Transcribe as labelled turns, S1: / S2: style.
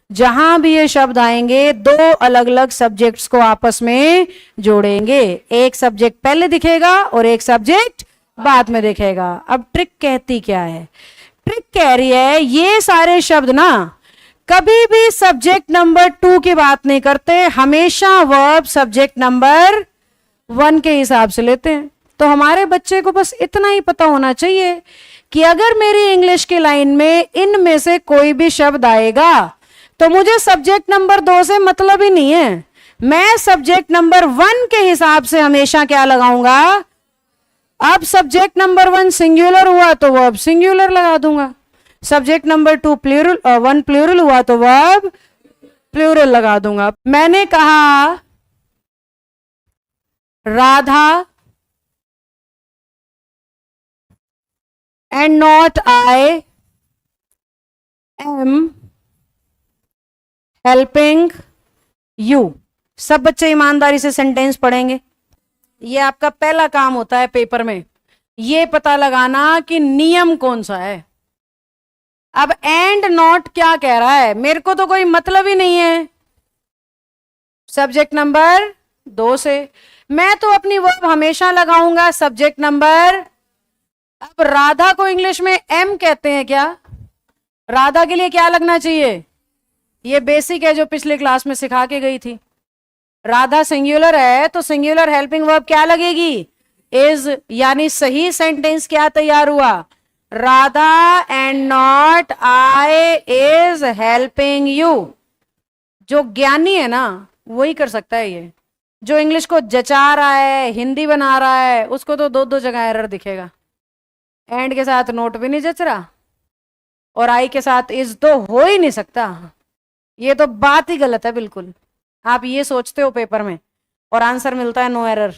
S1: जहां भी ये शब्द आएंगे दो अलग अलग सब्जेक्ट्स को आपस में जोड़ेंगे, एक सब्जेक्ट पहले दिखेगा और एक सब्जेक्ट बाद में दिखेगा। अब ट्रिक कहती क्या है? ट्रिक कह रही है ये सारे शब्द ना कभी भी सब्जेक्ट नंबर 2 की बात नहीं करते, हमेशा वर्ब सब्जेक्ट नंबर 1 के हिसाब से लेते हैं। तो हमारे बच्चे को बस इतना ही पता होना चाहिए कि अगर मेरी इंग्लिश की लाइन में इनमें से कोई भी शब्द आएगा तो मुझे सब्जेक्ट नंबर 2 से मतलब ही नहीं है, मैं सब्जेक्ट नंबर 1 के हिसाब से हमेशा क्या लगाऊंगा। अब सब्जेक्ट नंबर 1 सिंगुलर हुआ तो वर्ब सिंगुलर लगा दूंगा, सब्जेक्ट नंबर 2 प्लूरल 1 प्लूरल हुआ तो वर्ब प्लूरल लगा दूंगा। मैंने कहा Radha and not I am helping you. सब बच्चे ईमानदारी से सेंटेंस पढ़ेंगे। ये आपका पहला काम होता है पेपर में, ये पता लगाना कि नियम कौन सा है। अब एंड नॉट क्या कह रहा है, मेरे को तो कोई मतलब ही नहीं है सब्जेक्ट नंबर 2 से, मैं तो अपनी वर्ब हमेशा लगाऊंगा सब्जेक्ट नंबर। अब राधा को इंग्लिश में एम कहते हैं क्या? राधा के लिए क्या लगना चाहिए? ये बेसिक है जो पिछले क्लास में सिखा के गई थी। राधा सिंगुलर है तो सिंगुलर हेल्पिंग वर्ब क्या लगेगी? इज। यानी सही सेंटेंस क्या तैयार हुआ? Radha and not I is helping you. जो ज्ञानी है ना वही कर सकता है ये, जो इंग्लिश को जचा रहा है, हिंदी बना रहा है, उसको तो दो दो जगह एरर दिखेगा। एंड के साथ नोट भी नहीं जच रहा और आई के साथ इज तो हो ही नहीं सकता। ये तो बात ही गलत है बिल्कुल। आप ये सोचते हो पेपर में और आंसर मिलता है नो एरर।